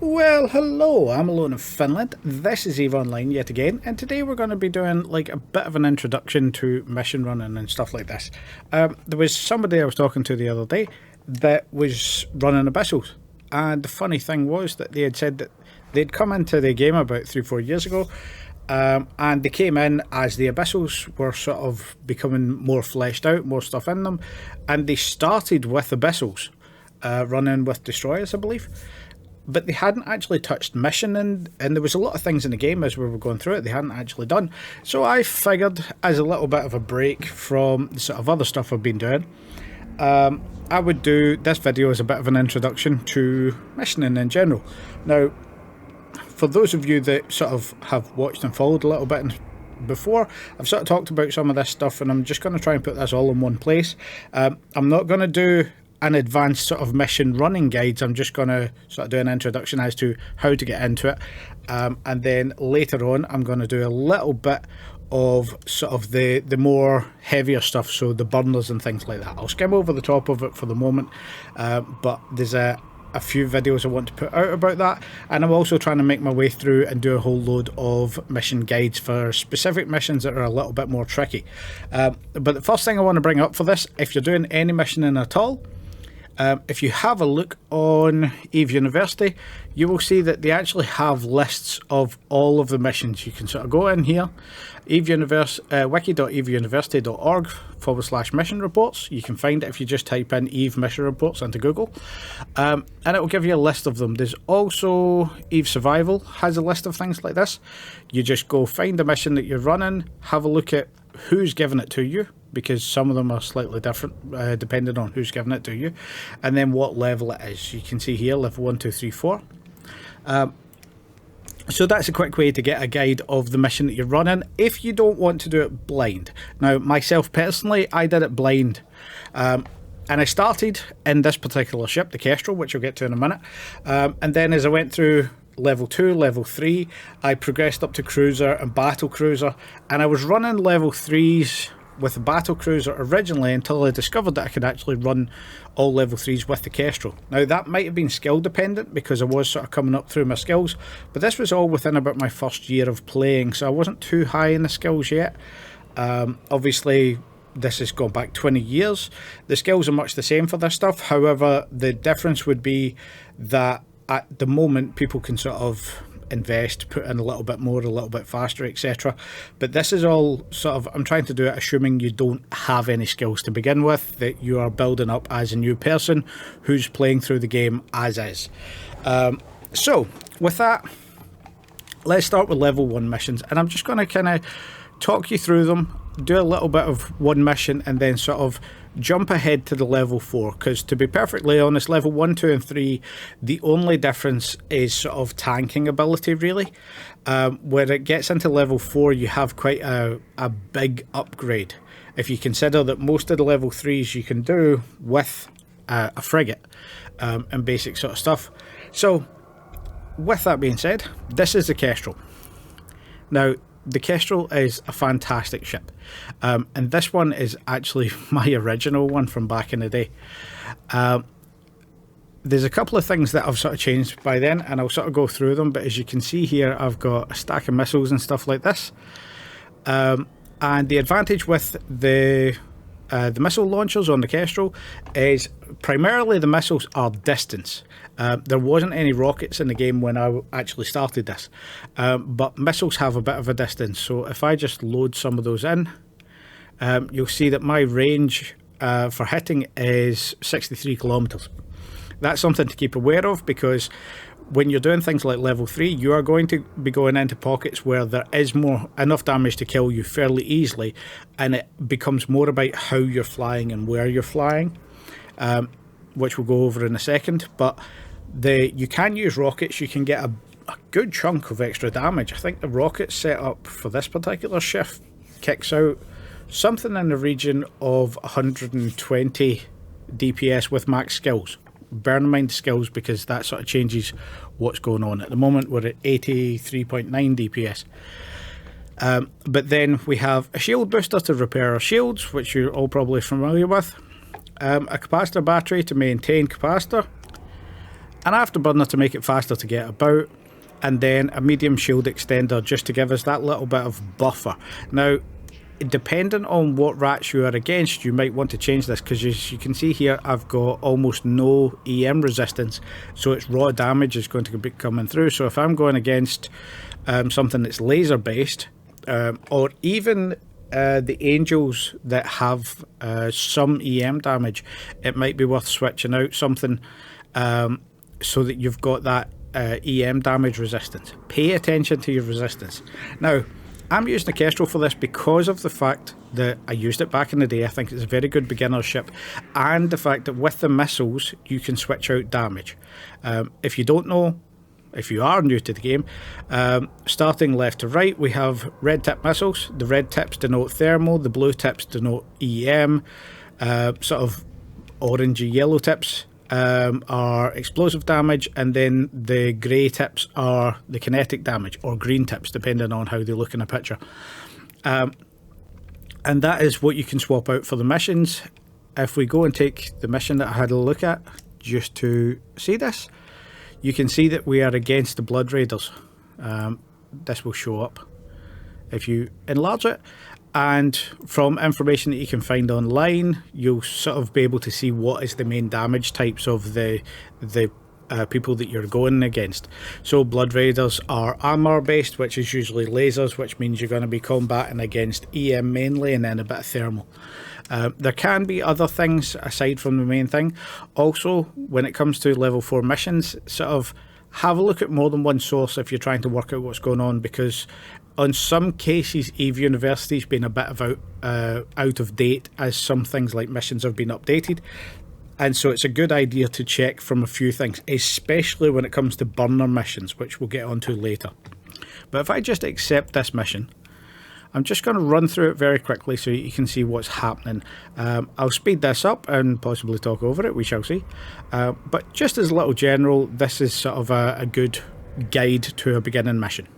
Well, hello, I'm alone in Finland. This is EVE Online yet again, and today we're going to be doing like a bit of an introduction to mission running and stuff like this. There was somebody I was talking to the other day that was running Abyssals, and the funny thing was that they had said that they'd come into the game about 3-4 years ago, and they came in as the Abyssals were sort of becoming more fleshed out, more stuff in them, and they started with Abyssals, running with Destroyers, I believe. But they hadn't actually touched mission, and there was a lot of things in the game as we were going through it they hadn't actually done. So I figured, as a little bit of a break from the sort of other stuff I've been doing, I would do this video as a bit of an introduction to missioning in general. Now, for those of you that sort of have watched and followed a little bit before, I've sort of talked about some of this stuff, and I'm just going to try and put this all in one place. I'm not going to do an advanced sort of mission running guides. I'm just going to sort of do an introduction as to how to get into it, and then later on I'm going to do a little bit of sort of the more heavier stuff, so the burners and things like that. I'll skim over the top of it for the moment, but there's a few videos I want to put out about that, and I'm also trying to make my way through and do a whole load of mission guides for specific missions that are a little bit more tricky. But the first thing I want to bring up for this, if you're doing any missioning at all, if you have a look on EVE University, you will see that they actually have lists of all of the missions. You can sort of go in here, wiki.eveuniversity.org/mission reports. You can find it if you just type in EVE mission reports into Google, and it will give you a list of them. There's also EVE Survival has a list of things like this. You just go find the mission that you're running, have a look at who's given it to you, because some of them are slightly different depending on who's giving it to you, and then what level it is. You can see here level 1, 2, 3, 4. So that's a quick way to get a guide of the mission that you're running if you don't want to do it blind. Now, myself personally, I did it blind, and I started in this particular ship, the Kestrel, which we'll get to in a minute, and then as I went through level 2, level 3, I progressed up to cruiser and battle cruiser, and I was running level 3s with the battle cruiser originally until I discovered that I could actually run all level 3s with the Kestrel. Now, that might have been skill dependent because I was sort of coming up through my skills, but this was all within about my first year of playing, so I wasn't too high in the skills yet. Obviously this has gone back 20 years. The skills are much the same for this stuff, however the difference would be that at the moment people can sort of invest, put in a little bit more, a little bit faster, etc. But this is all sort of, I'm trying to do it assuming you don't have any skills to begin with, that you are building up as a new person who's playing through the game as is. So with that, let's start with level 1 missions, and I'm just going to kind of talk you through them, do a little bit of one mission, and then sort of jump ahead to the level 4, because to be perfectly honest, level 1, 2 and 3, the only difference is sort of tanking ability really. Where it gets into level 4, you have quite a big upgrade if you consider that most of the level 3s you can do with a frigate and basic sort of stuff. So with that being said, this is the Kestrel. Now, the Kestrel is a fantastic ship, and this one is actually my original one from back in the day. There's a couple of things that I've sort of changed by then, and I'll sort of go through them, but as you can see here, I've got a stack of missiles and stuff like this, and the advantage with the missile launchers on the Kestrel is primarily the missiles are distance. There wasn't any rockets in the game when I actually started this, but missiles have a bit of a distance. So if I just load some of those in, you'll see that my range for hitting is 63 kilometers. That's something to keep aware of, because when you're doing things like level 3, you are going to be going into pockets where there is enough damage to kill you fairly easily, and it becomes more about how you're flying and where you're flying, which we'll go over in a second. But you can use rockets. You can get a good chunk of extra damage. I think the rocket set up for this particular ship kicks out something in the region of 120 DPS with max skills. Bear in mind skills, because that sort of changes what's going on. At the moment we're at 83.9 DPS. But then we have a shield booster to repair our shields, which you're all probably familiar with. A capacitor battery to maintain capacitor. an afterburner to make it faster to get about, and then a medium shield extender just to give us that little bit of buffer. Now, depending on what rats you are against, you might want to change this, because as you can see here, I've got almost no EM resistance, so its raw damage is going to be coming through. So if I'm going against something that's laser based, or even the angels that have some EM damage, it might be worth switching out something so that you've got that EM damage resistance. Pay attention to your resistance. Now, I'm using the Kestrel for this because of the fact that I used it back in the day. I think it's a very good beginner ship, and the fact that with the missiles you can switch out damage. If you don't know, if you are new to the game, starting left to right, we have red tip missiles. The red tips denote thermal, the blue tips denote EM, sort of orangey yellow tips are explosive damage, and then the grey tips are the kinetic damage, or green tips depending on how they look in a picture. And that is what you can swap out for the missions. If we go and take the mission that I had a look at just to see this, you can see that we are against the Blood Raiders. This will show up if you enlarge it, and from information that you can find online, you'll sort of be able to see what is the main damage types of the people that you're going against. So Blood Raiders are armor based, which is usually lasers, which means you're going to be combating against EM mainly, and then a bit of thermal. There can be other things aside from the main thing. Also, when it comes to level 4 missions, sort of have a look at more than one source if you're trying to work out what's going on, because on some cases EVE University's been a bit of out of date, as some things like missions have been updated, and so it's a good idea to check from a few things, especially when it comes to burner missions, which we'll get onto later. But if I just accept this mission, I'm just going to run through it very quickly so you can see what's happening. I'll speed this up and possibly talk over it, we shall see. But just as a little general, this is sort of a good guide to a beginning mission.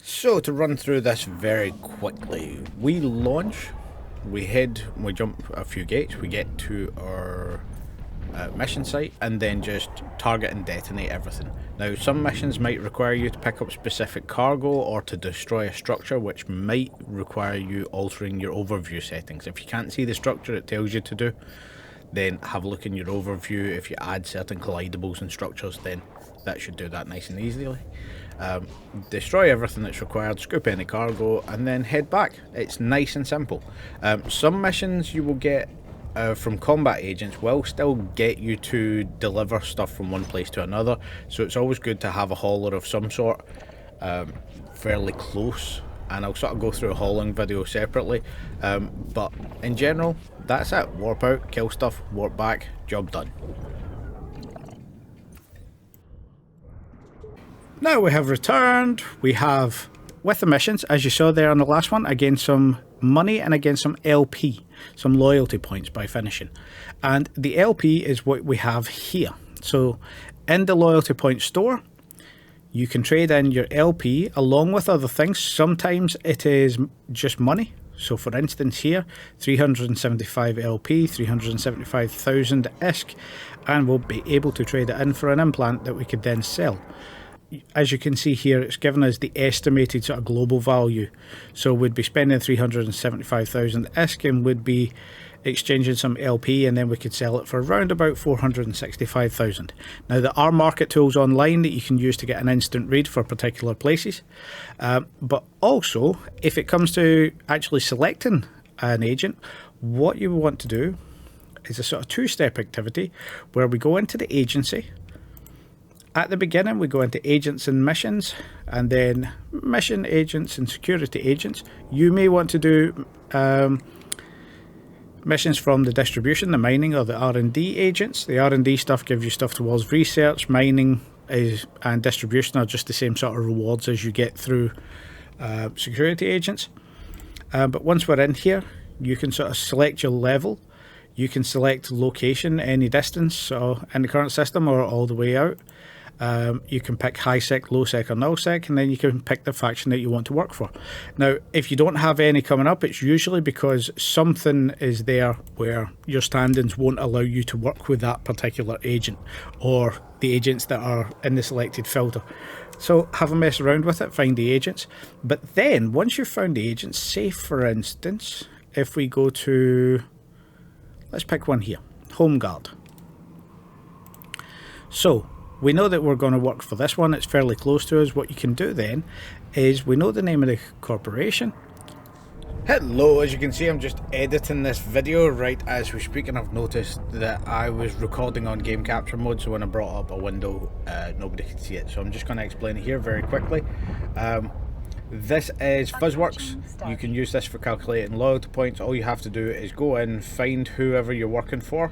So to run through this very quickly, we launch, we jump a few gates, we get to our mission site, and then just target and detonate everything. Now, some missions might require you to pick up specific cargo or to destroy a structure, which might require you altering your overview settings. If you can't see the structure it tells you to do, then have a look in your overview. If you add certain collidables and structures, then that should do that nice and easily. Destroy everything that's required, scoop any cargo, and then head back. It's nice and simple. Some missions you will get from combat agents will still get you to deliver stuff from one place to another, so it's always good to have a hauler of some sort fairly close, and I'll sort of go through a hauling video separately, but in general that's it. Warp out, kill stuff, warp back, job done. Now we have returned. We have, with the missions, as you saw there on the last one, again some money and again some LP, some loyalty points by finishing. And the LP is what we have here. So in the loyalty point store, you can trade in your LP along with other things. Sometimes it is just money. So for instance here, 375 LP, 375,000 EESK, and we'll be able to trade it in for an implant that we could then sell. As you can see here, it's given us the estimated sort of global value. So we'd be spending 375,000 EESK and would be exchanging some LP, and then we could sell it for around about 465,000. Now there are market tools online that you can use to get an instant read for particular places, but also if it comes to actually selecting an agent, what you want to do is a sort of two-step activity where we go into the agency. At the beginning we go into agents and missions, and then mission agents and security agents. You may want to do missions from the distribution, the mining, or the R&D agents. The R&D stuff gives you stuff towards research. Mining and distribution are just the same sort of rewards as you get through security agents. But once we're in here, you can sort of select your level. You can select location, any distance, so in the current system or all the way out. You can pick high sec, low sec, or null sec, and then you can pick the faction that you want to work for. Now, if you don't have any coming up, it's usually because something is there where your standings won't allow you to work with that particular agent or the agents that are in the selected filter. So have a mess around with it, find the agents. But then, once you've found the agents, say for instance, if we go to, let's pick one here, Home Guard. So, we know that we're going to work for this one, it's fairly close to us. What you can do then is, we know the name of the corporation. Hello, as you can see I'm just editing this video right as we speak, and I've noticed that I was recording on game capture mode, so when I brought up a window nobody could see it. So I'm just going to explain it here very quickly. This is Fuzzworks. You can use this for calculating loyalty points. All you have to do is go in, find whoever you're working for,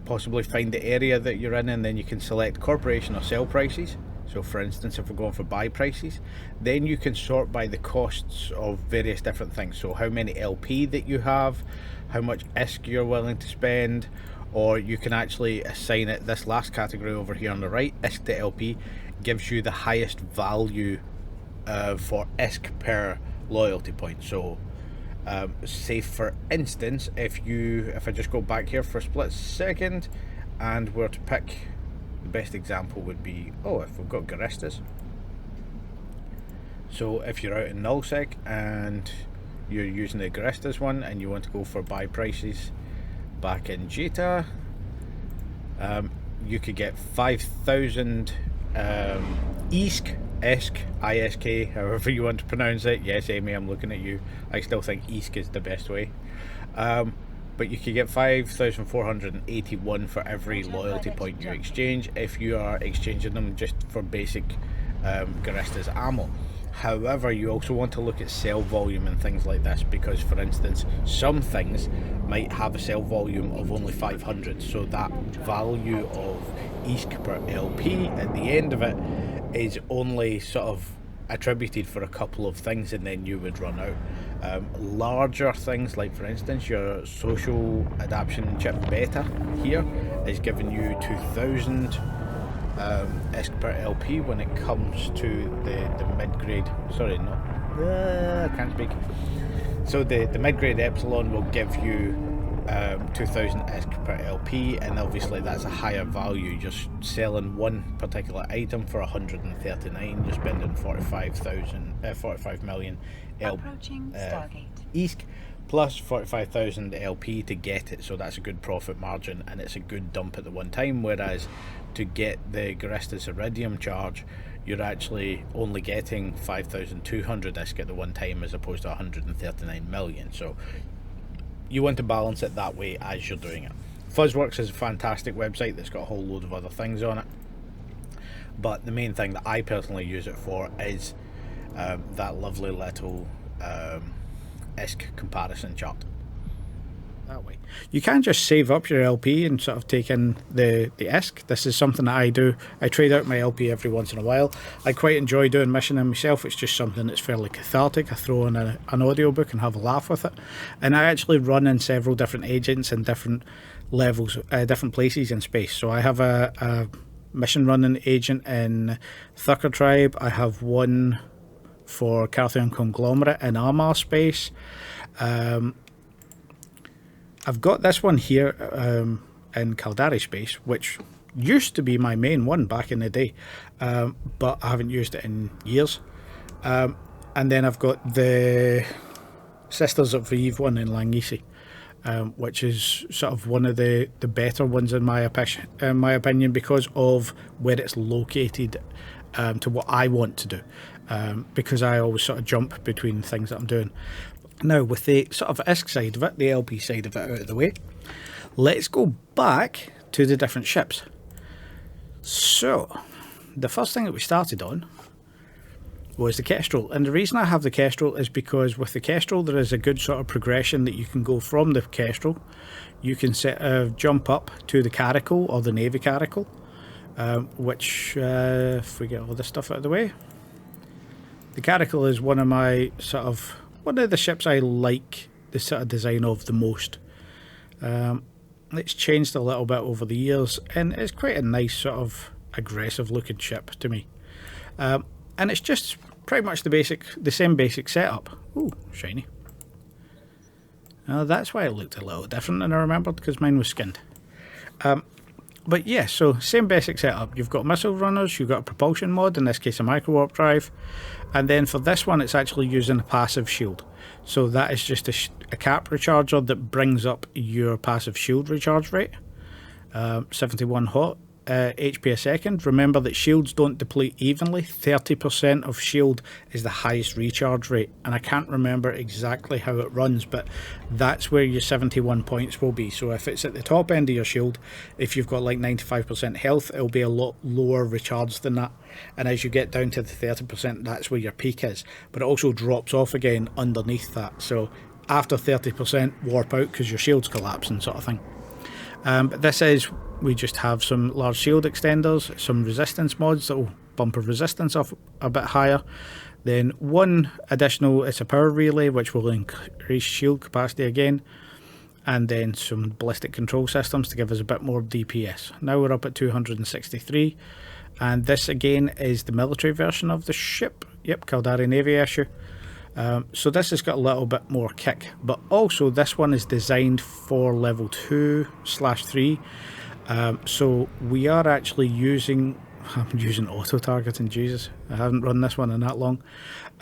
possibly find the area that you're in, and then you can select corporation or sell prices. So for instance, if we're going for buy prices, then you can sort by the costs of various different things. So how many LP that you have, how much EESK you're willing to spend, or you can actually assign it. This last category over here on the right, EESK to LP, gives you the highest value for EESK per loyalty point. So say for instance, if I just go back here for a split second and were to pick, the best example would be, if we've got Garistas. So if you're out in nullsec and you're using the Garistas one and you want to go for buy prices back in Jeta, you could get 5,000 EESK, EESK, ISK, however you want to pronounce it. Yes, Amy, I'm looking at you. I still think EESK is the best way. But you could get 5,481 for every loyalty point you exchange if you are exchanging them just for basic Garistas ammo. However, you also want to look at sell volume and things like this, because for instance, some things might have a sell volume of only 500, so that value of EESK per LP at the end of it is only sort of attributed for a couple of things, and then you would run out. Larger things, like for instance your social adaptation chip beta here is giving you 2,000 EESK per LP when it comes to the mid-grade, sorry, no, I can't speak. So the mid-grade Epsilon will give you 2,000 EESK per LP, and obviously that's a higher value. Just selling one particular item for 139, you're spending 45 million EESK plus 45,000 LP to get it, so that's a good profit margin and it's a good dump at the one time. Whereas to get the Garistas Iridium charge, you're actually only getting 5,200 EESK at the one time as opposed to 139 million. So you want to balance it that way as you're doing it. Fuzzworks is a fantastic website that's got a whole load of other things on it, but the main thing that I personally use it for is that lovely little EESK comparison chart. That way you can just save up your LP and sort of take in the EESK. This is something that I do. I trade out my LP every once in a while. I quite enjoy doing missioning myself. It's just something that's fairly cathartic. I throw in an audiobook and have a laugh with it, and I actually run in several different agents in different levels, different places in space. So I have a mission running agent in Thucker Tribe. I have one for Carthian Conglomerate in Armar space. I've got this one here in Caldari space, which used to be my main one back in the day, but I haven't used it in years. And then I've got the Sisters of Eve one in Langisi, which is sort of one of the better ones in my opinion, because of where it's located to what I want to do, because I always sort of jump between things that I'm doing. Now, with the sort of EESK side of it, the LP side of it out of the way, let's go back to the different ships. So, the first thing that we started on was the Kestrel, and the reason I have the Kestrel is because with the Kestrel there is a good sort of progression that you can go from the Kestrel. You can jump up to the Caracal or the Navy Caracal, which, if we get all this stuff out of the way, the Caracal is one of the ships I like the sort of design of the most. It's changed a little bit over the years, and it's quite a nice sort of aggressive looking ship to me. And it's just pretty much the same basic setup. Ooh, shiny. That's why it looked a little different than I remembered, because mine was skinned. But yeah, so same basic setup. You've got missile runners, you've got a propulsion mod, in this case a micro warp drive, and then for this one it's actually using a passive shield. So that is just a cap recharger that brings up your passive shield recharge rate. 71 HP a second. Remember that shields don't deplete evenly. 30% of shield is the highest recharge rate, and I can't remember exactly how it runs, but that's where your 71 points will be. So if it's at the top end of your shield, if you've got like 95% health, it'll be a lot lower recharge than that, and as you get down to the 30%, that's where your peak is, but it also drops off again underneath that. So after 30%, warp out because your shield's collapsing, sort of thing. But this is, we just have some large shield extenders, some resistance mods that will bump our resistance up a bit higher. Then one additional, it's a power relay which will increase shield capacity again. And then some ballistic control systems to give us a bit more DPS. Now we're up at 263. And this again is the military version of the ship. Yep, Caldari Navy issue. So this has got a little bit more kick, but also this one is designed for level 2/3. So we are actually using, I'm using auto targeting, Jesus, I haven't run this one in that long,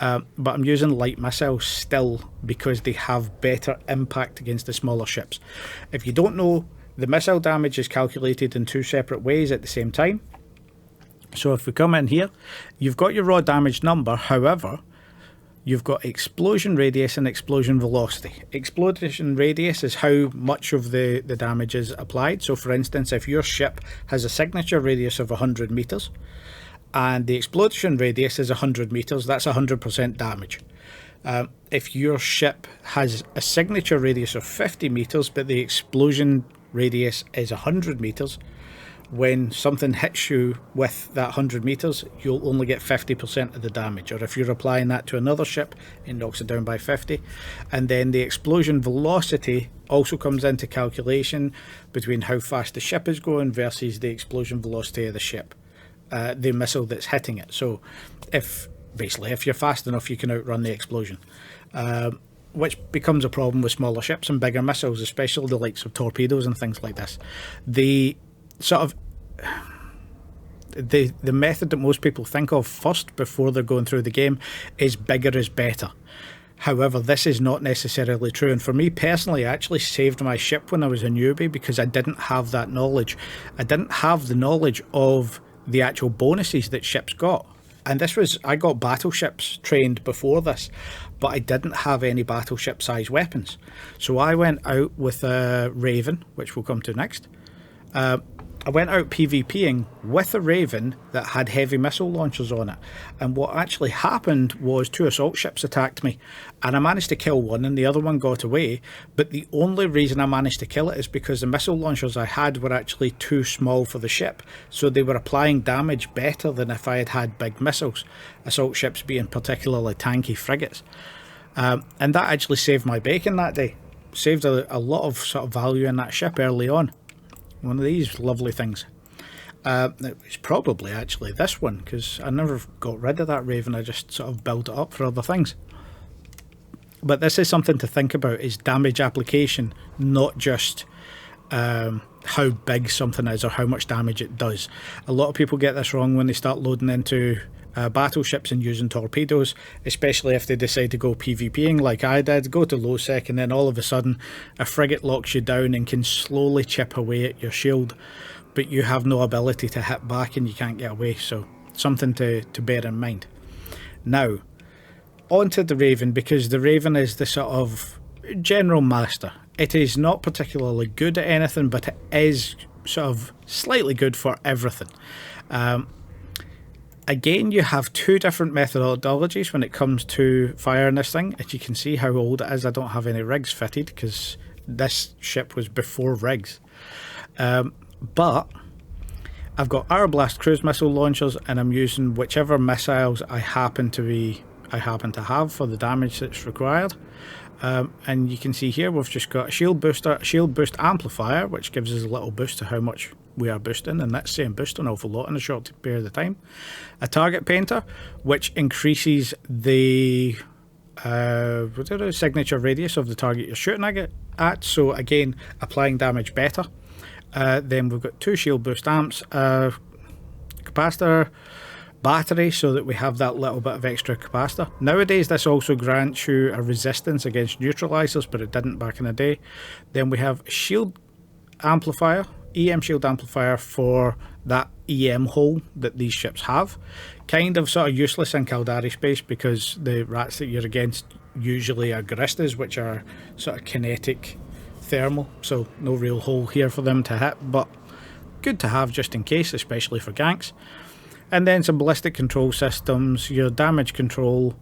but I'm using light missiles still because they have better impact against the smaller ships. If you don't know, the missile damage is calculated in two separate ways at the same time. So if we come in here, you've got your raw damage number, however, you've got explosion radius and explosion velocity. Explosion radius is how much of the damage is applied. So for instance, if your ship has a signature radius of 100 meters and the explosion radius is 100 meters, that's 100% damage. If your ship has a signature radius of 50 meters but the explosion radius is 100 meters, when something hits you with that 100 meters, you'll only get 50% of the damage. Or if you're applying that to another ship, it knocks it down by 50. And then the explosion velocity also comes into calculation between how fast the ship is going versus the explosion velocity of the ship, the missile that's hitting it. So if you're fast enough, you can outrun the explosion. Which becomes a problem with smaller ships and bigger missiles, especially the likes of torpedoes and things like this. The sort of the method that most people think of first before they're going through the game is bigger is better. However, this is not necessarily true, and for me personally, I actually saved my ship when I was a newbie because I didn't have that knowledge. I didn't have the knowledge of the actual bonuses that ships got. And this was, I got battleships trained before this, but I didn't have any battleship size weapons. So I went out with a Raven, which we'll come to next. I went out PvPing with a Raven that had heavy missile launchers on it, and what actually happened was two assault ships attacked me and I managed to kill one and the other one got away, but the only reason I managed to kill it is because the missile launchers I had were actually too small for the ship, so they were applying damage better than if I had had big missiles, assault ships being particularly tanky frigates. And that actually saved my bacon that day, saved a lot of sort of value in that ship early on. One of these lovely things. It's probably actually this one, because I never got rid of that Raven, I just sort of built it up for other things. But this is something to think about, is damage application, not just how big something is or how much damage it does. A lot of people get this wrong when they start loading into battleships and using torpedoes, especially if they decide to go PvPing like I did, go to low sec, and then all of a sudden a frigate locks you down and can slowly chip away at your shield, but you have no ability to hit back and you can't get away. So something to bear in mind. Now onto the Raven, because the Raven is the sort of general master. It is not particularly good at anything, but it is sort of slightly good for everything. Again, you have two different methodologies when it comes to firing this thing. As you can see how old it is, I don't have any rigs fitted because this ship was before rigs. But I've got Aeroblast cruise missile launchers, and I'm using whichever missiles I happen to have for the damage that's required. And you can see here we've just got a shield booster, a shield boost amplifier, which gives us a little boost to how much we are boosting, and that's saying boost an awful lot in a short period of time. A target painter, which increases the signature radius of the target you're shooting at, so again, applying damage better. Then we've got 2 shield boost amps, capacitor, battery, so that we have that little bit of extra capacitor. Nowadays this also grants you a resistance against neutralizers, but it didn't back in the day. Then we have shield amplifier, EM shield amplifier for that EM hole that these ships have. Kind of sort of useless in Caldari space because the rats that you're against usually are Garistas, which are sort of kinetic thermal, so no real hole here for them to hit, but good to have just in case, especially for ganks. And then some ballistic control systems, your damage control,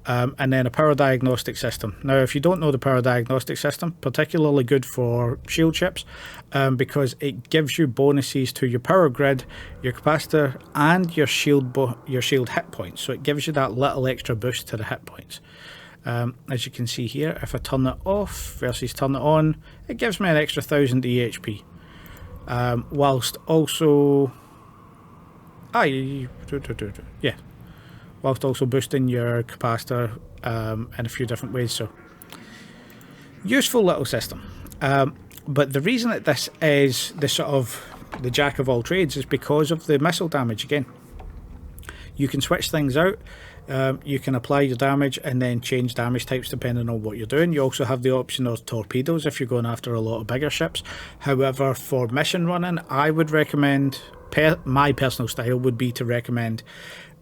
and then a power diagnostic system. Now, if you don't know the power diagnostic system, particularly good for shield ships, because it gives you bonuses to your power grid, your capacitor, and your shield hit points. So it gives you that little extra boost to the hit points. As you can see here, if I turn it off versus turn it on, it gives me an extra 1000 EHP. Whilst also whilst also boosting your capacitor in a few different ways. So useful little system. But the reason that this is the sort of the jack of all trades is because of the missile damage. Again, you can switch things out. You can apply your damage and then change damage types depending on what you're doing. You also have the option of torpedoes if you're going after a lot of bigger ships. However, for mission running, I would recommend, my personal style would be to recommend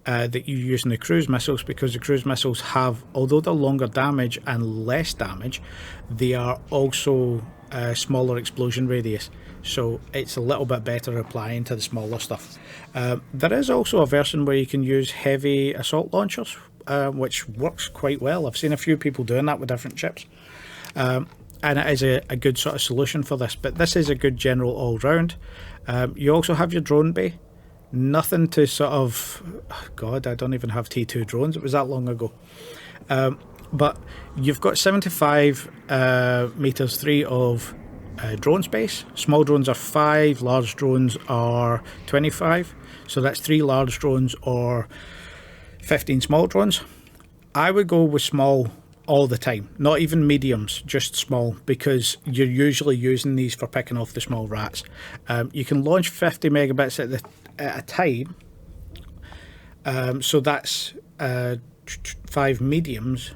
that you're using the cruise missiles, because the cruise missiles have, although they're longer damage and less damage, they are also smaller explosion radius, so it's a little bit better applying to the smaller stuff. There is also a version where you can use heavy assault launchers, which works quite well. I've seen a few people doing that with different ships, and it is a good sort of solution for this, but this is a good general all-round. You also have your drone bay. Nothing to sort of, God, I don't even have T2 drones, it was that long ago. But you've got 75 meters 3 of drone space. Small drones are 5, large drones are 25. So that's 3 large drones or 15 small drones. I would go with small all the time, not even mediums, just small, because you're usually using these for picking off the small rats. You can launch 50 megabits at a time, so that's 5 mediums,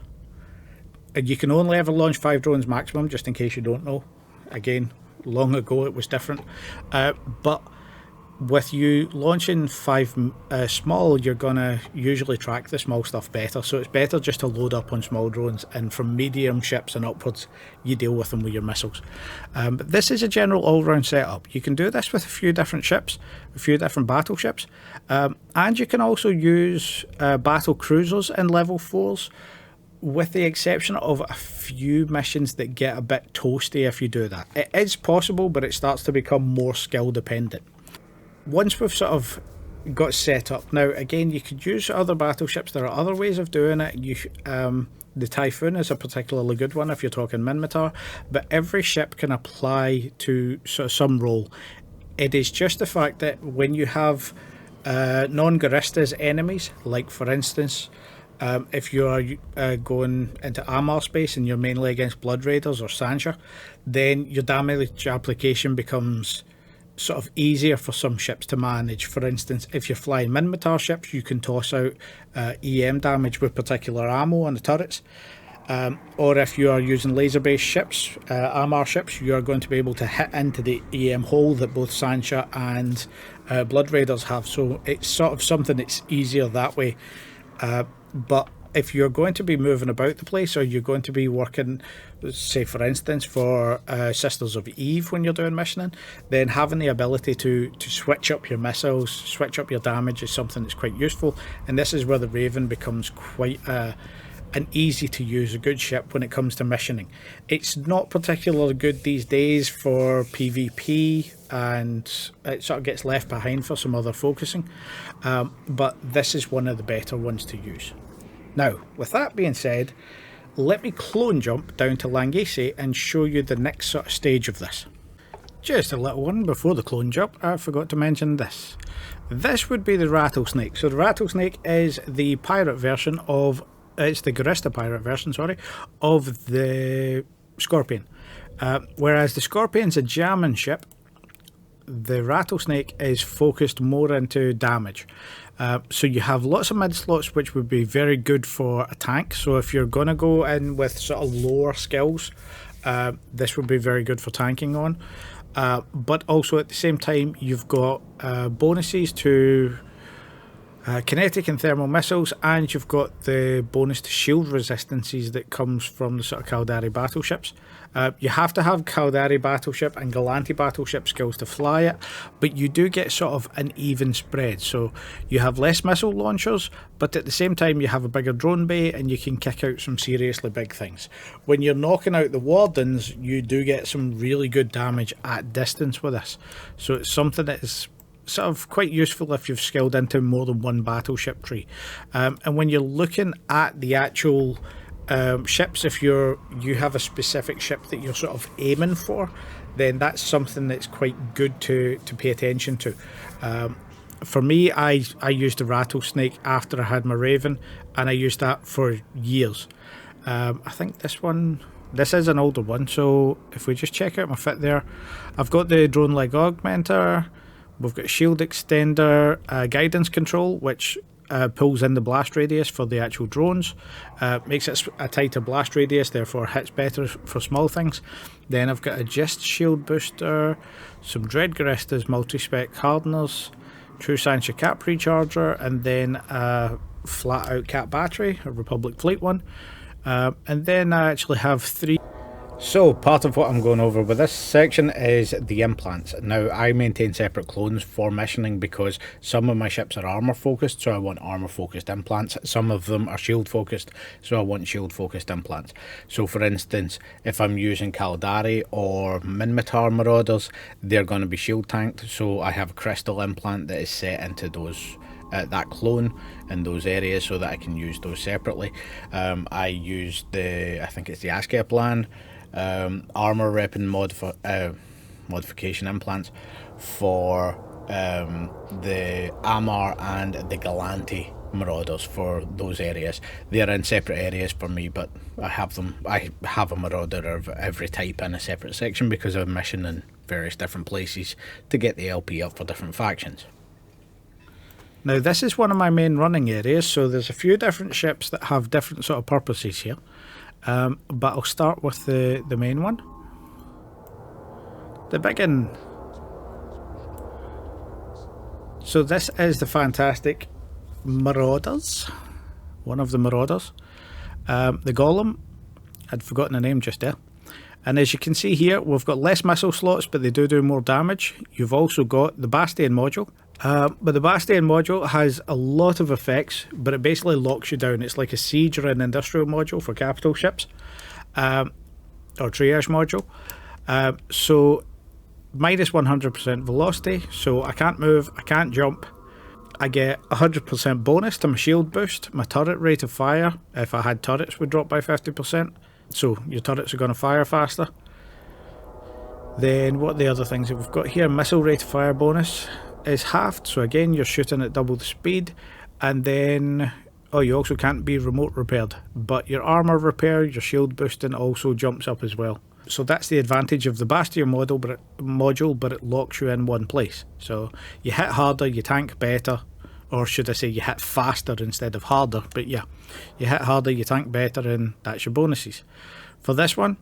and you can only ever launch 5 drones maximum, just in case you don't know. Again, long ago it was different, but with you launching 5 small, you're gonna usually track the small stuff better, so it's better just to load up on small drones, and from medium ships and upwards you deal with them with your missiles. But this is a general all-round setup. You can do this with a few different ships, a few different battleships, and you can also use battle cruisers in level 4s, with the exception of a few missions that get a bit toasty if you do that. It is possible, but it starts to become more skill dependent. Once we've sort of got set up, now again, you could use other battleships. There are other ways of doing it. The Typhoon is a particularly good one if you're talking Minmatar, but every ship can apply to sort of some role. It is just the fact that when you have non-Garistas enemies, like for instance, if you are going into Amar space and you're mainly against Blood Raiders or Sancha, then your damage application becomes sort of easier for some ships to manage. For instance, if you're flying Minmatar ships, you can toss out EM damage with particular ammo on the turrets, or if you are using laser-based ships, Amar ships, you are going to be able to hit into the EM hole that both Sancha and Blood Raiders have, so it's sort of something that's easier that way. But if you're going to be moving about the place, or you're going to be working, say for instance for Sisters of Eve when you're doing missioning, then having the ability to switch up your missiles, switch up your damage is something that's quite useful, and this is where the Raven becomes quite an easy to use, a good ship when it comes to missioning. It's not particularly good these days for PvP, and it sort of gets left behind for some other focusing, but this is one of the better ones to use. Now, with that being said, let me clone jump down to Langeese and show you the next sort of stage of this. Just a little one before the clone jump, I forgot to mention this. This would be the Rattlesnake. So the Rattlesnake is the pirate version of, it's the Garista pirate version, sorry, of the Scorpion. Whereas the Scorpion's a jamming ship, the Rattlesnake is focused more into damage. So you have lots of mid slots which would be very good for a tank. So if you're going to go in with sort of lower skills, this would be very good for tanking on. But also at the same time you've got bonuses to kinetic and thermal missiles, and you've got the bonus to shield resistances that comes from the sort of Caldari battleships. You have to have Caldari battleship and Galanti battleship skills to fly it, but you do get sort of an even spread. So you have less missile launchers, but at the same time you have a bigger drone bay and you can kick out some seriously big things. When you're knocking out the Wardens, you do get some really good damage at distance with this. So it's something that is sort of quite useful if you've skilled into more than one battleship tree. And when you're looking at the actual ships, if you have a specific ship that you're sort of aiming for, then that's something that's quite good to pay attention to. For me, I used the Rattlesnake after I had my Raven, and I used that for years. I think this is an older one, so if we just check out my fit there, I've got the drone leg augmenter, we've got shield extender, guidance control, which pulls in the blast radius for the actual drones, makes it a tighter blast radius, therefore hits better for small things. Then I've got a Gist shield booster, some Dread Garistas multi-spec hardeners, True Sancha cap recharger, and then a flat out cap battery, a Republic Fleet one. And then I actually have 3. So part of what I'm going over with this section is the implants. Now I maintain separate clones for missioning because some of my ships are armor focused, so I want armor focused implants. Some of them are shield focused, so I want shield focused implants. So for instance, if I'm using Caldari or Minmatar Marauders, they're going to be shield tanked, so I have a crystal implant that is set into those that clone in those areas so that I can use those separately. I use I think it's the EESK plan, armor rep and modification implants for the Amar and the Galanti Marauders for those areas. They're in separate areas for me, but I have a Marauder of every type in a separate section because I'm missioning in various different places to get the LP up for different factions. Now this is one of my main running areas, so there's a few different ships that have different sort of purposes here. But I'll start with the main one. The big one. So this is the fantastic Marauders. One of the Marauders. The Golem. I'd forgotten the name just there. And as you can see here, we've got less missile slots, but they do more damage. You've also got the Bastion module. But the Bastion module has a lot of effects, but it basically locks you down. It's like a siege or an industrial module for capital ships, or triage module. So minus 100% velocity, so I can't move, I can't jump. I get 100% bonus to my shield boost. My turret rate of fire, if I had turrets, would drop by 50%. So your turrets are going to fire faster. Then what are the other things that we've got here? Missile rate of fire bonus is halved, so again you're shooting at double the speed. And then you also can't be remote repaired, but your armor repair, your shield boosting also jumps up as well. So that's the advantage of the Bastion module, but it locks you in one place. So you hit harder, you tank better, or should I say you hit faster instead of harder, but yeah, you hit harder, you tank better, and that's your bonuses. For this one,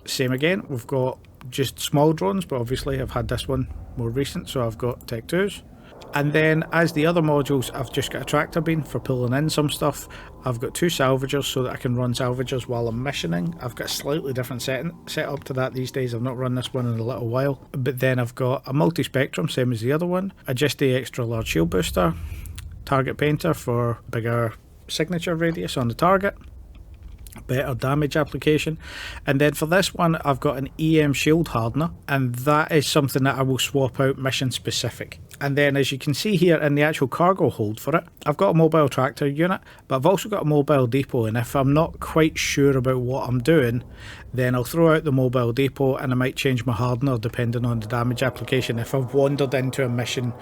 same again, we've got just small drones, but obviously I've had this one more recent, so I've got Tech 2s. And then as the other modules, I've just got a tractor beam for pulling in some stuff. I've got 2 salvagers so that I can run salvagers while I'm missioning. I've got a slightly different set up to that these days. I've not run this one in a little while. But then I've got a multi-spectrum, same as the other one. Just the extra large shield booster. Target painter for bigger signature radius on the target. better damage application. And then for this one, I've got an EM shield hardener, and that is something that I will swap out mission specific. And then as you can see here in the actual cargo hold for it, I've got a mobile tractor unit, but I've also got a mobile depot, and if I'm not quite sure about what I'm doing, then I'll throw out the mobile depot and I might change my hardener depending on the damage application if I've wandered into a mission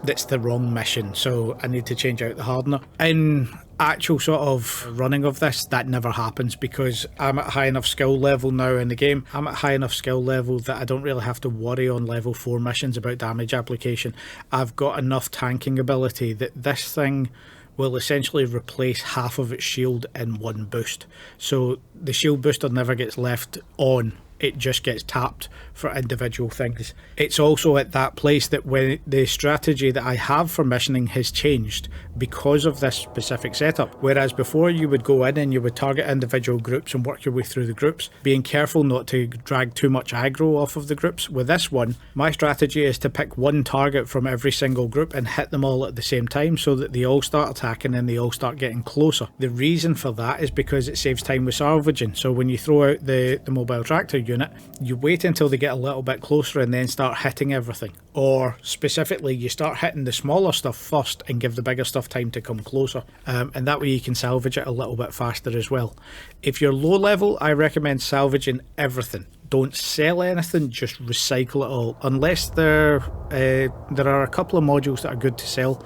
that's the wrong mission, so I need to change out the hardener. In actual sort of running of this, that never happens because I'm at high enough skill level now in the game. I'm at high enough skill level that I don't really have to worry on level 4 missions about damage application. I've got enough tanking ability that this thing will essentially replace half of its shield in one boost. So the shield booster never gets left on, it just gets tapped for individual things. It's also at that place that when the strategy that I have for missioning has changed because of this specific setup. Whereas before you would go in and you would target individual groups and work your way through the groups, being careful not to drag too much aggro off of the groups. With this one, my strategy is to pick one target from every single group and hit them all at the same time so that they all start attacking and they all start getting closer. The reason for that is because it saves time with salvaging. So when you throw out the mobile tractor unit, you wait until they get a little bit closer and then start hitting everything. Or specifically, you start hitting the smaller stuff first and give the bigger stuff time to come closer. And that way you can salvage it a little bit faster as well. If you're low level, I recommend salvaging everything. Don't sell anything, just recycle it all. Unless there are a couple of modules that are good to sell.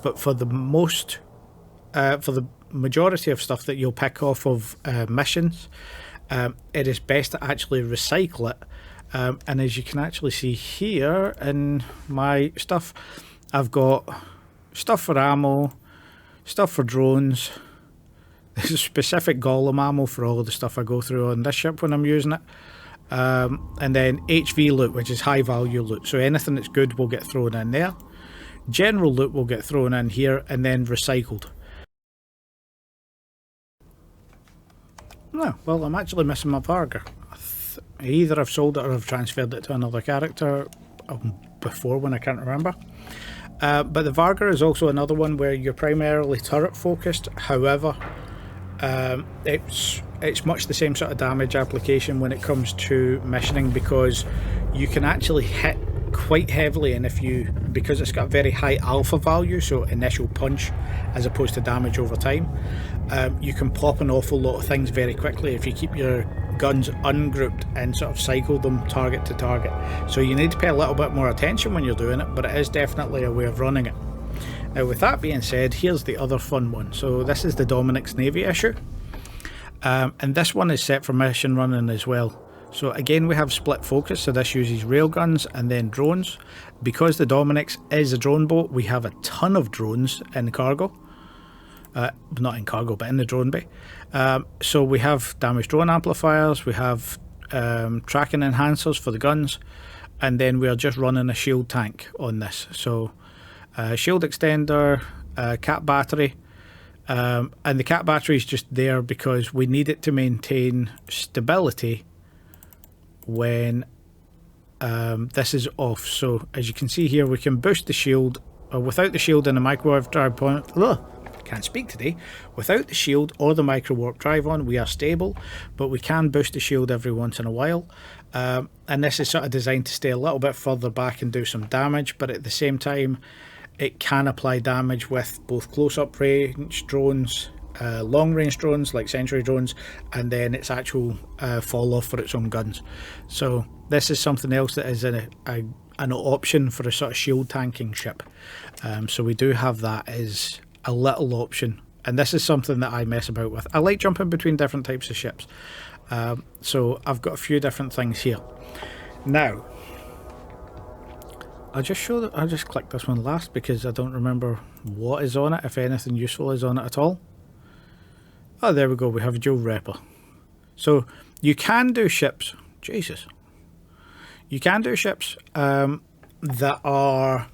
But for the majority of stuff that you'll pick off of missions, it is best to actually recycle it. And as you can actually see here in my stuff, I've got stuff for ammo, stuff for drones. There's a specific golem ammo for all of the stuff I go through on this ship when I'm using it. And then HV loot, which is high value loot. So anything that's good will get thrown in there. General loot will get thrown in here and then recycled. No, well, I'm actually missing my Varga. Either I've sold it or I've transferred it to another character before when I can't remember. But the Varga is also another one where you're primarily turret focused. However, it's much the same sort of damage application when it comes to missioning, because you can actually hit quite heavily, and because it's got a very high alpha value, so initial punch as opposed to damage over time, you can pop an awful lot of things very quickly if you keep your guns ungrouped and sort of cycle them target to target. So you need to pay a little bit more attention when you're doing it, but it is definitely a way of running it. Now with that being said, here's the other fun one. So this is the Dominic's Navy issue, and this one is set for mission running as well. So again, we have split focus, so this uses railguns and then drones. Because the Dominic's is a drone boat, we have a ton of drones in cargo. Not in cargo, but in the drone bay. So we have damaged drone amplifiers, we have tracking enhancers for the guns, and then we are just running a shield tank on this. So shield extender, cat battery, and the cat battery is just there because we need it to maintain stability when this is off. So as you can see here, we can boost the shield without the shield and the micro warp drive point. Can't speak today. Without the shield or the micro warp drive on, we are stable, but we can boost the shield every once in a while. And this is sort of designed to stay a little bit further back and do some damage, but at the same time, it can apply damage with both close-up range drones, long-range drones like sentry drones, and then its actual fall-off for its own guns. So this is something else that is an option for a sort of shield tanking ship. So we do have that as a little option, and this is something that I mess about with. I like jumping between different types of ships. So I've got a few different things here. Now, I'll just click this one last because I don't remember what is on it, if anything useful is on it at all. Oh, there we go, we have a dual repper. So you can do ships, Jesus. You can do ships that are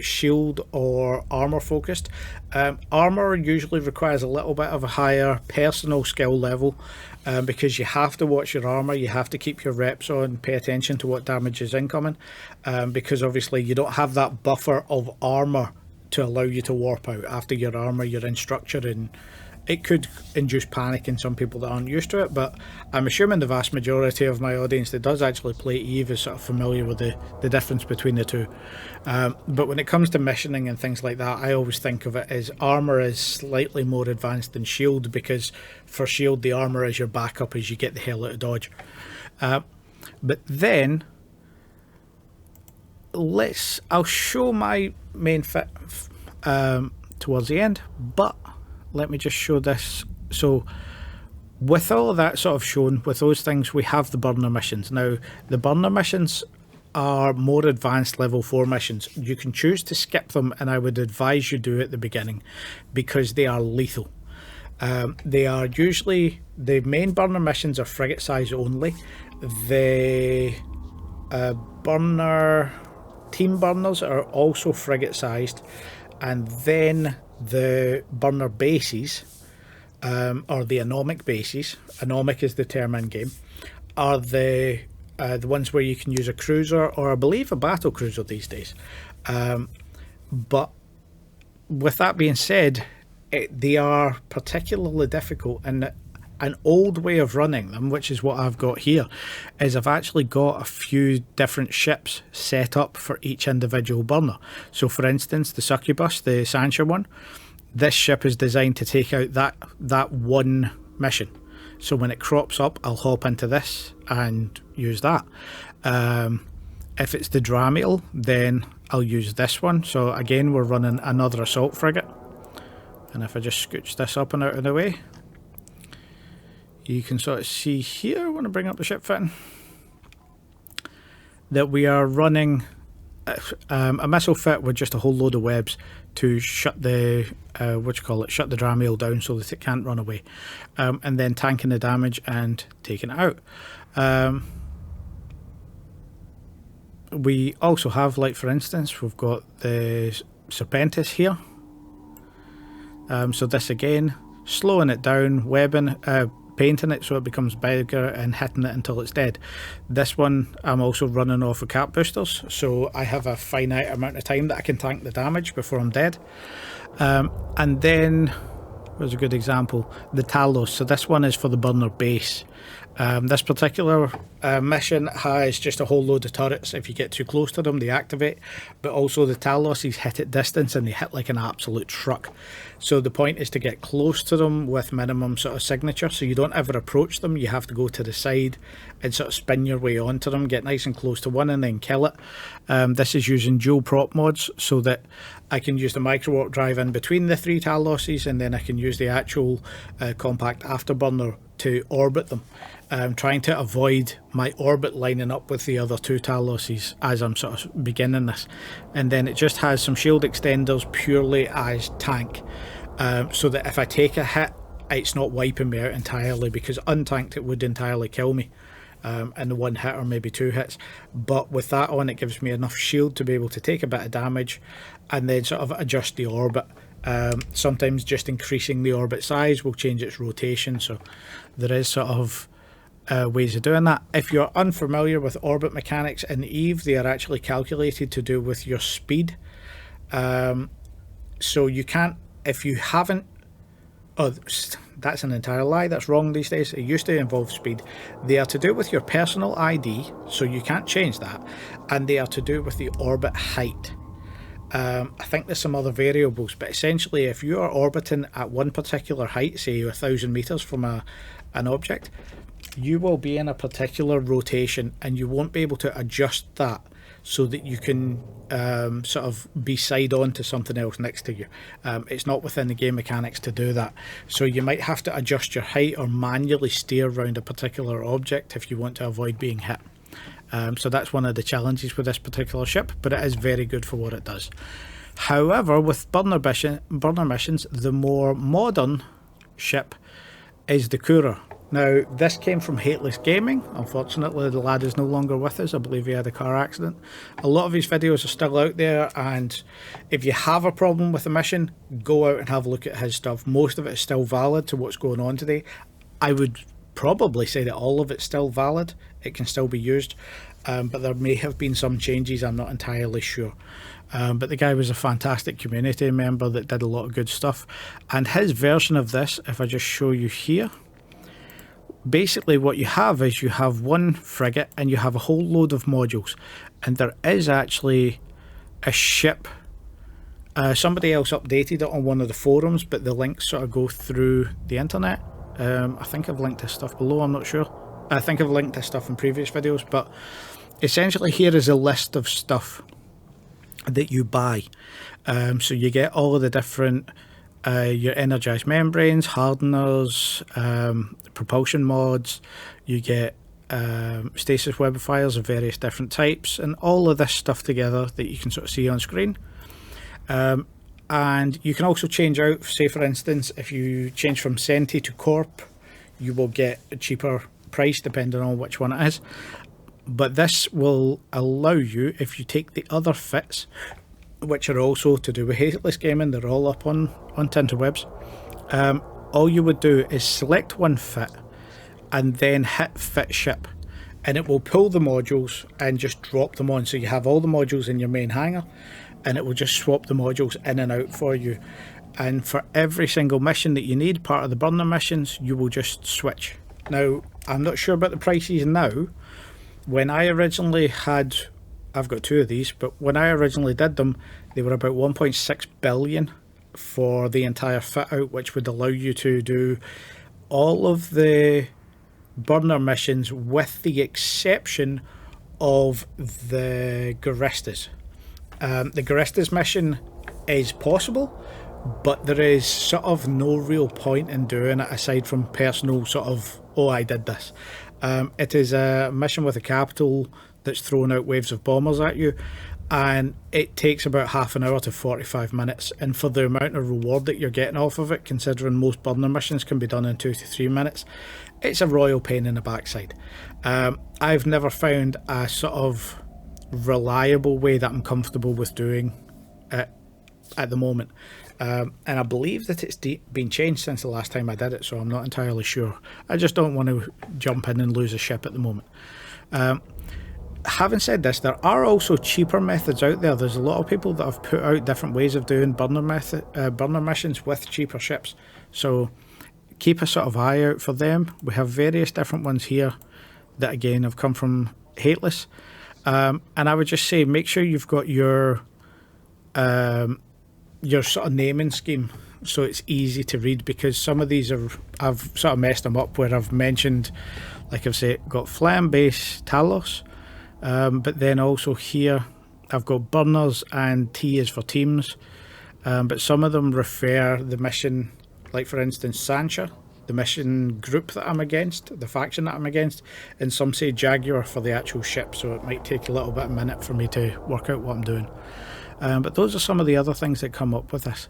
shield or armor focused. Armor usually requires a little bit of a higher personal skill level because you have to watch your armor, you have to keep your reps on, pay attention to what damage is incoming, because obviously you don't have that buffer of armor to allow you to warp out. After your armor, you're in structure it could induce panic in some people that aren't used to it, but I'm assuming the vast majority of my audience that does actually play EVE is sort of familiar with the difference between the two. But when it comes to missioning and things like that, I always think of it as armour is slightly more advanced than shield, because for shield the armour is your backup as you get the hell out of dodge. But then I'll show my main fit towards the end, but let me just show this. So with all of that sort of shown, with those things, we have the burner missions. Now, the burner missions are more advanced level 4 missions. You can choose to skip them, and I would advise you do at the beginning, because they are lethal. They are usually, the main burner missions are frigate size only. The team burners are also frigate sized, and then the burner bases, or the anomic bases, anomic is the term in game, are the ones where you can use a cruiser, or I believe a battle cruiser these days. But with that being said, they are particularly difficult, and an old way of running them, which is what I've got here, is I've actually got a few different ships set up for each individual burner. So for instance, the Succubus, the Sancher one, this ship is designed to take out that one mission. So when it crops up, I'll hop into this and use that. If it's the Gereral, then I'll use this one. So again, we're running another assault frigate. And if I just scooch this up and out of the way, you can sort of see here, when I bring up the ship fitting, that we are running a missile fit with just a whole load of webs to shut the shut the Gereral down so that it can't run away, and then tanking the damage and taking it out. We also have, like for instance, we've got the Serpentis here. So this again, slowing it down, webbing, painting it so it becomes bigger and hitting it until it's dead. This one I'm also running off of cap boosters, so I have a finite amount of time that I can tank the damage before I'm dead. And then, where's a good example? The Talos. So this one is for the burner base. This particular mission has just a whole load of turrets. If you get too close to them, they activate. But also the Taloses hit at distance, and they hit like an absolute truck. So the point is to get close to them with minimum sort of signature, so you don't ever approach them. You have to go to the side and sort of spin your way onto them, get nice and close to one, and then kill it. This is using dual prop mods, so that I can use the micro warp drive in between the 3 Taloses, and then I can use the actual compact afterburner to orbit them, trying to avoid my orbit lining up with the other 2 Taloses as I'm sort of beginning this. And then it just has some shield extenders purely as tank, so that if I take a hit, it's not wiping me out entirely, because untanked it would entirely kill me in the 1 hit or maybe 2 hits. But with that on, it gives me enough shield to be able to take a bit of damage and then sort of adjust the orbit. Sometimes just increasing the orbit size will change its rotation, so there is sort of ways of doing that. If you're unfamiliar with orbit mechanics in EVE, they are actually calculated to do with your speed. So you can't, if you haven't, oh, that's an entire lie, that's wrong these days. It used to involve speed. They are to do with your personal ID, so you can't change that, and they are to do with the orbit height. I think there's some other variables, but essentially if you are orbiting at one particular height, say 1,000 meters from an object, you will be in a particular rotation, and you won't be able to adjust that so that you can sort of be side on to something else next to you. It's not within the game mechanics to do that, so you might have to adjust your height or manually steer around a particular object if you want to avoid being hit. So that's one of the challenges with this particular ship, but it is very good for what it does. However, with burner missions, the more modern ship is the Courier. Now, this came from Hateless Gaming. Unfortunately, the lad is no longer with us. I believe he had a car accident. A lot of his videos are still out there, and if you have a problem with the mission, go out and have a look at his stuff. Most of it is still valid to what's going on today. I would probably say that all of it's still valid. It can still be used. but there may have been some changes, I'm not entirely sure. But the guy was a fantastic community member that did a lot of good stuff. And his version of this, if I just show you here, basically what you have is you have one frigate and you have a whole load of modules. And there is actually a ship. Somebody else updated it on one of the forums, but the links sort of go through the internet. I think I've linked this stuff below, I'm not sure. I think I've linked this stuff in previous videos, but essentially here is a list of stuff that you buy. So you get all of the different your energized membranes, hardeners, propulsion mods, you get stasis webifiers of various different types, and all of this stuff together that you can sort of see on screen. And you can also change out, say for instance, if you change from Centi to Corp, you will get a cheaper price depending on which one it is. But this will allow you, if you take the other fits, which are also to do with Hateless Gaming, they're all up on Tinterwebs. All you would do is select one fit and then hit fit ship, and it will pull the modules and just drop them on. So you have all the modules in your main hangar, and it will just swap the modules in and out for you. And for every single mission that you need, part of the burner missions, you will just switch. Now, I'm not sure about the prices now. When I originally had, I've got two of these, but when I originally did them, they were about 1.6 billion for the entire fit out, which would allow you to do all of the burner missions with the exception of the Gerestas. The Gerestas mission is possible, but there is sort of no real point in doing it aside from personal sort of, oh, I did this. It is a mission with a capital that's throwing out waves of bombers at you, and it takes about half an hour to 45 minutes, and for the amount of reward that you're getting off of it, considering most burner missions can be done in 2 to 3 minutes, it's a royal pain in the backside. I've never found a sort of reliable way that I'm comfortable with doing it at the moment, and I believe that it's been changed since the last time I did it, so I'm not entirely sure. I just don't want to jump in and lose a ship at the moment. Having said this, there are also cheaper methods out there. There's a lot of people that have put out different ways of doing burner missions with cheaper ships, so keep a sort of eye out for them. We have various different ones here that again have come from Hateless. And I would just say make sure you've got your sort of naming scheme so it's easy to read, because some of these are, I've sort of messed them up where I've mentioned, like I've said, got Flame Base Talos, but then also here I've got burners and T is for teams, but some of them refer the mission, like for instance Sancha, the mission group that I'm against, the faction that I'm against, and some say Jaguar for the actual ship, so it might take a little bit of a minute for me to work out what I'm doing. But those are some of the other things that come up with this.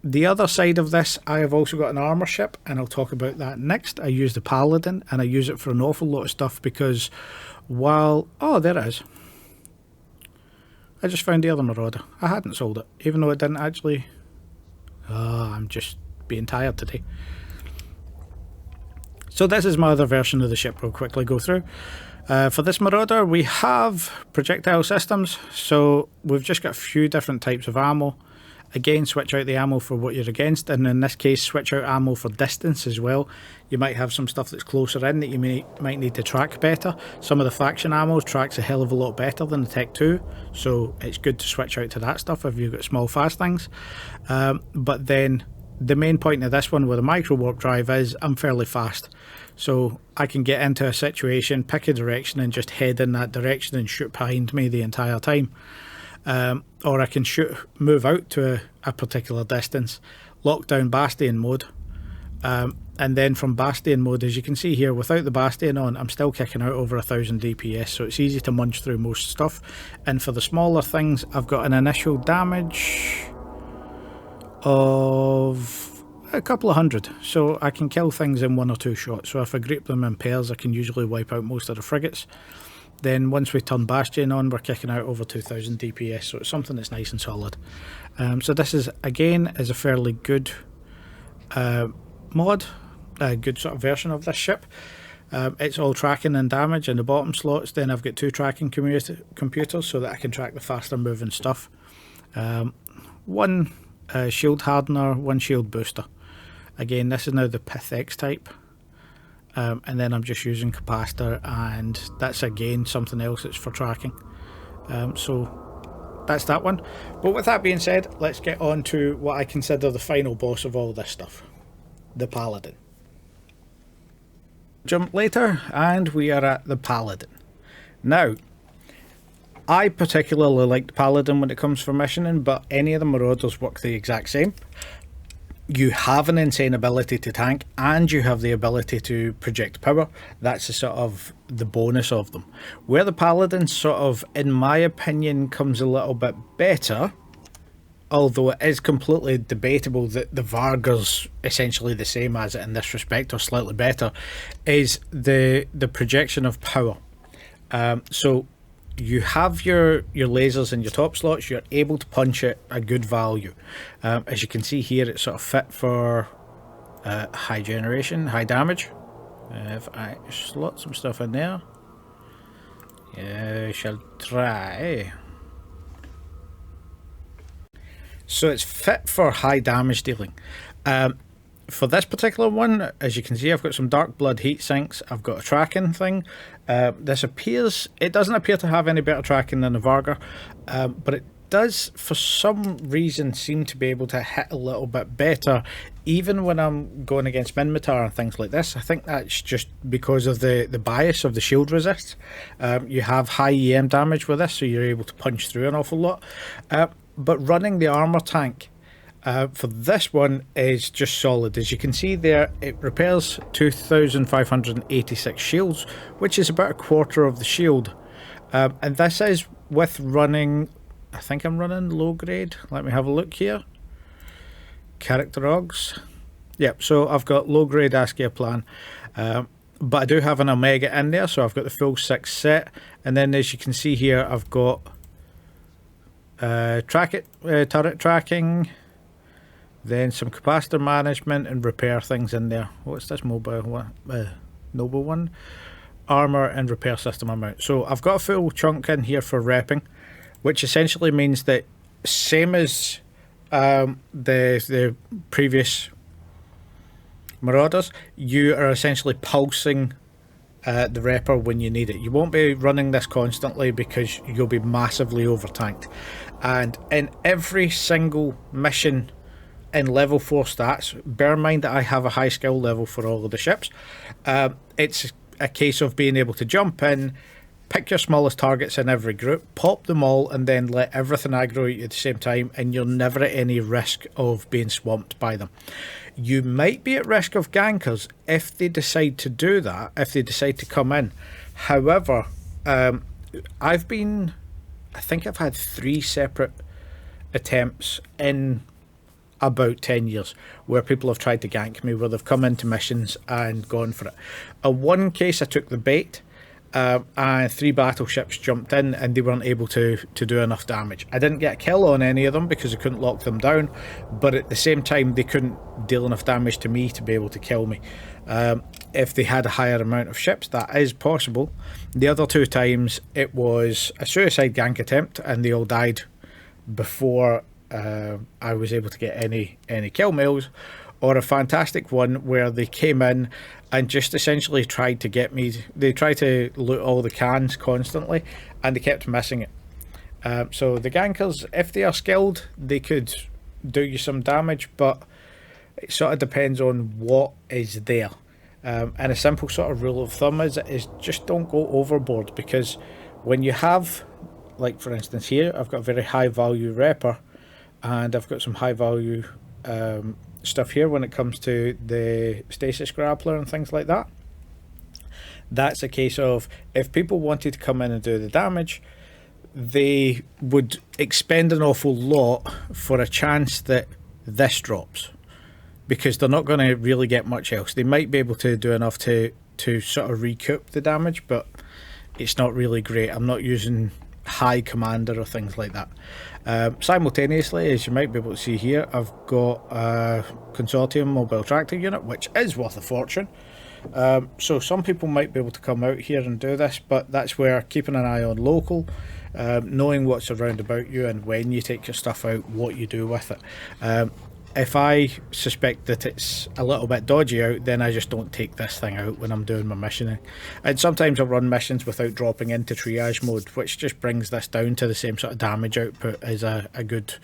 The other side of this, I have also got an armor ship, and I'll talk about that next. I use the Paladin, and I use it for an awful lot of stuff because while... Oh, there it is. I just found the other Marauder. I hadn't sold it, even though it didn't actually... Oh, I'm just being tired today. So this is my other version of the ship we'll quickly go through. For this Marauder, we have projectile systems, so we've just got a few different types of ammo. Again, switch out the ammo for what you're against, and in this case, switch out ammo for distance as well. You might have some stuff that's closer in that you might need to track better. Some of the faction ammo tracks a hell of a lot better than the Tech 2, so it's good to switch out to that stuff if you've got small fast things. But then the main point of this one with a micro warp drive is I'm fairly fast, so I can get into a situation, pick a direction and just head in that direction and shoot behind me the entire time. Or I can move out to a particular distance, lock down Bastion mode, and then from Bastion mode, as you can see here, without the Bastion on, I'm still kicking out over 1000 DPS, so it's easy to munch through most stuff. And for the smaller things, I've got an initial damage of a couple of hundred, so I can kill things in 1 or 2 shots. So if I group them in pairs, I can usually wipe out most of the frigates. Then once we turn Bastion on, we're kicking out over 2000 DPS, so it's something that's nice and solid. So this is, again, is a fairly good mod, a good sort of version of this ship. It's all tracking and damage in the bottom slots. Then I've got 2 tracking computers so that I can track the faster moving stuff. 1 shield hardener, 1 shield booster. Again, this is now the Pith X type. And then I'm just using capacitor, and that's again something else that's for tracking. So that's that one. But with that being said, let's get on to what I consider the final boss of all this stuff, the Paladin. Jump later, and we are at the Paladin. Now, I particularly like the Paladin when it comes for missioning, but any of the Marauders work the exact same. You have an insane ability to tank, and you have the ability to project power. That's the sort of the bonus of them. Where the Paladin sort of, in my opinion, comes a little bit better, although it is completely debatable that the Vargur's essentially the same as it in this respect, or slightly better, is the projection of power. So you have your lasers in your top slots. You're able to punch at a good value. As you can see here, it's sort of fit for high generation, high damage. If I slot some stuff in there, I shall try. So it's fit for high damage dealing. For this particular one, as you can see, I've got some Dark Blood heat sinks. I've got a tracking thing. It doesn't appear to have any better tracking than the Vargur, but it does, for some reason, seem to be able to hit a little bit better, even when I'm going against Minmatar and things like this. I think that's just because of the bias of the shield resist. You have high EM damage with this, so you're able to punch through an awful lot. But running the armor tank for this one is just solid. As you can see there, it repairs 2,586 shields, which is about a quarter of the shield. And this is with running, I think I'm running low grade. Let me have a look here. Character Ogs. Yep, so I've got low grade Askia plan. But I do have an Omega in there, so I've got the full 6 set. And then as you can see here, I've got turret tracking, then some capacitor management and repair things in there. What's this mobile one? Noble one? Armor and repair system amount. So I've got a full chunk in here for repping, which essentially means that same as the previous Marauders, you are essentially pulsing the repper when you need it. You won't be running this constantly because you'll be massively over tanked. And in every single mission in level 4 stats, bear in mind that I have a high skill level for all of the ships, it's a case of being able to jump in, pick your smallest targets in every group, pop them all, and then let everything aggro at you at the same time, and you're never at any risk of being swamped by them. You might be at risk of gankers if they decide to do that, if they decide to come in. However, I think I've had 3 separate attempts in about 10 years where people have tried to gank me, where they've come into missions and gone for it. In one case I took the bait, and 3 battleships jumped in and they weren't able to do enough damage. I didn't get a kill on any of them because I couldn't lock them down, but at the same time they couldn't deal enough damage to me to be able to kill me. If they had a higher amount of ships, that is possible. The other 2 times it was a suicide gank attempt and they all died before I was able to get any kill mails, or a fantastic one where they came in and just essentially tried to get me. They tried to loot all the cans constantly and they kept missing it. So the gankers, if they are skilled, they could do you some damage, but it sort of depends on what is there. And a simple sort of rule of thumb is just don't go overboard, because when you have, like for instance here, I've got a very high value repper and I've got some high value stuff here when it comes to the stasis grappler and things like that. That's a case of, if people wanted to come in and do the damage, they would expend an awful lot for a chance that this drops, because they're not going to really get much else. They might be able to do enough to sort of recoup the damage, but it's not really great. I'm not using high commander or things like that. Simultaneously, as you might be able to see here, I've got a consortium mobile tractor unit, which is worth a fortune. So some people might be able to come out here and do this, but that's where keeping an eye on local, knowing what's around about you and when you take your stuff out, what you do with it. If I suspect that it's a little bit dodgy out, then I just don't take this thing out when I'm doing my missioning. And sometimes I'll run missions without dropping into triage mode, which just brings this down to the same sort of damage output as a good,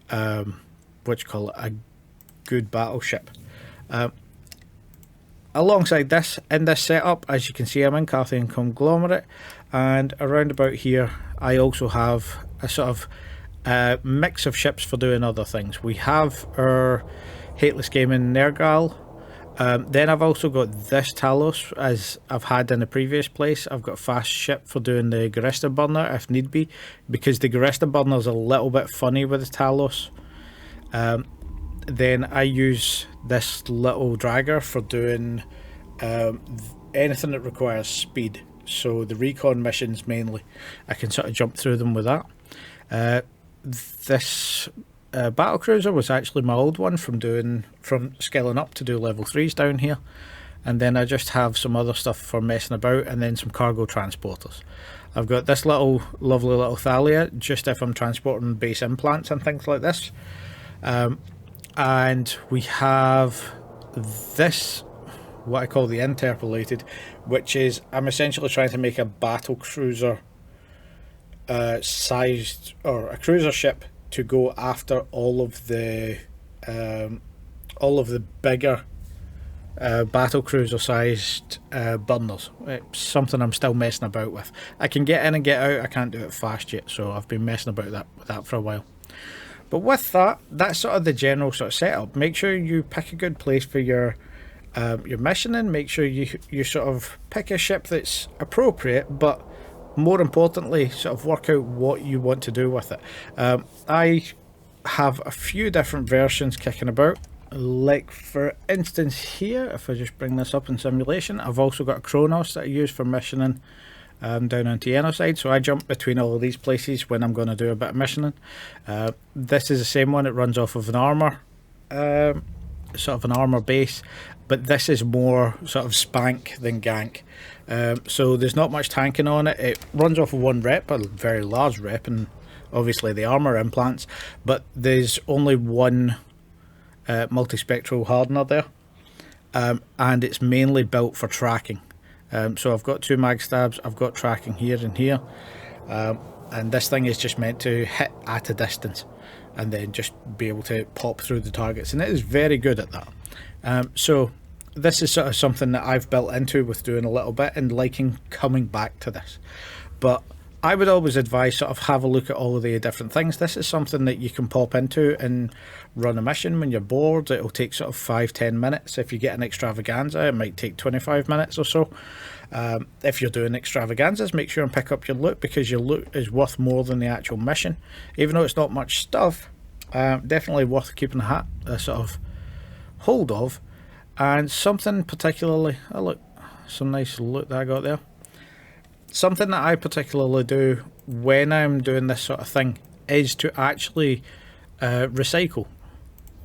what you call it, a good battleship. Alongside this, in this setup, as you can see, I'm in Carthian Conglomerate, and around about here I also have a sort of mix of ships for doing other things. We have our Hateless Gaming Gereral. Then I've also got this Talos, as I've had in the previous place. I've got a fast ship for doing the Garista Burner if need be, because the Garista Burner is a little bit funny with the Talos. Then I use this little dragger for doing anything that requires speed. So the recon missions mainly, I can sort of jump through them with that. This battle cruiser was actually my old one from scaling up to do level 3s down here, and then I just have some other stuff for messing about, and then some cargo transporters. I've got this lovely little Thalia, just if I'm transporting base implants and things like this. And we have this, what I call the interpolated, which is I'm essentially trying to make a battle cruiser sized, or a cruiser ship to go after all of the bigger battle cruiser sized burners. It's something I'm still messing about with. I can get in and get out, I can't do it fast yet, so I've been messing about with that for a while. But with that, that's sort of the general sort of setup. Make sure you pick a good place for your missioning. Make sure you sort of pick a ship that's appropriate, but more importantly, sort of work out what you want to do with it. I have a few different versions kicking about. Like for instance here, if I just bring this up in simulation, I've also got a Kronos that I use for missioning down on Tieno side, so I jump between all of these places when I'm going to do a bit of missioning. This is the same one. It runs off of an armor, sort of an armor base, but this is more sort of spank than gank. So there's not much tanking on it. It runs off of one rep, a very large rep, and obviously the armor implants, but there's only one multispectral hardener there, and it's mainly built for tracking. So I've got 2 mag stabs, I've got tracking here and here, and this thing is just meant to hit at a distance and then just be able to pop through the targets, and it is very good at that. So this is sort of something that I've built into with doing a little bit and liking coming back to this. But I would always advise sort of have a look at all of the different things. This is something that you can pop into and run a mission when you're bored. It'll take sort of 5-10 minutes. If you get an extravaganza, it might take 25 minutes or so. If you're doing extravaganzas, make sure and pick up your loot, because your loot is worth more than the actual mission. Even though it's not much stuff, definitely worth keeping a sort of hold of. And something particularly, oh look, some nice loot that I got there. Something that I particularly do when I'm doing this sort of thing is to actually recycle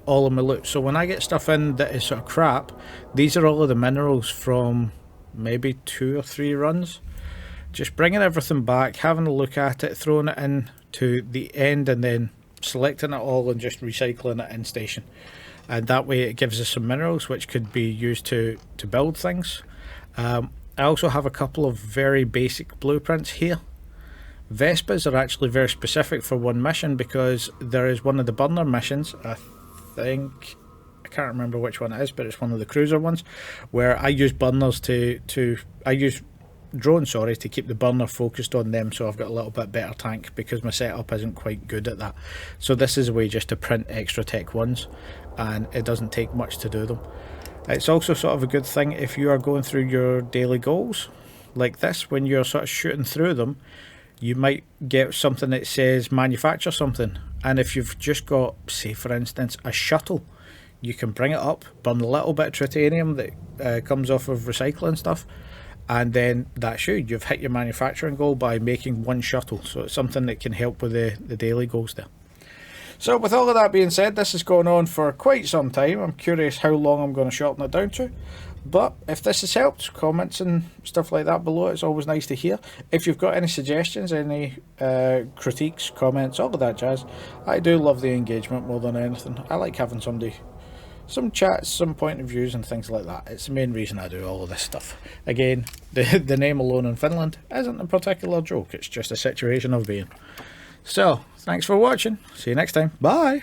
all of my loot. So when I get stuff in that is sort of crap, these are all of the minerals from maybe 2 or 3 runs. Just bringing everything back, having a look at it, throwing it in to the end, and then selecting it all and just recycling it in station. And that way it gives us some minerals which could be used to build things. I also have a couple of very basic blueprints here. Vespas are actually very specific for one mission, because there is one of the burner missions, I can't remember which one it is, but it's one of the cruiser ones, where I use burners I use drones, sorry, to keep the burner focused on them, so I've got a little bit better tank, because my setup isn't quite good at that. So this is a way just to print extra tech ones, and it doesn't take much to do them. It's also sort of a good thing if you are going through your daily goals like this. When you're sort of shooting through them, you might get something that says manufacture something, and if you've just got, say for instance, a shuttle, you can bring it up, burn a little bit of titanium that comes off of recycling stuff, and then that's you've hit your manufacturing goal by making one shuttle. So it's something that can help with the daily goals there. So with all of that being said, this is going on for quite some time. I'm curious how long I'm going to shorten it down to. But if this has helped, comments and stuff like that below, it's always nice to hear. If you've got any suggestions, any critiques, comments, all of that jazz, I do love the engagement more than anything. I like having somebody, some chats, some point of views and things like that. It's the main reason I do all of this stuff. Again, the name Alone in Finland isn't a particular joke, it's just a situation of being. So, thanks for watching. See you next time. Bye!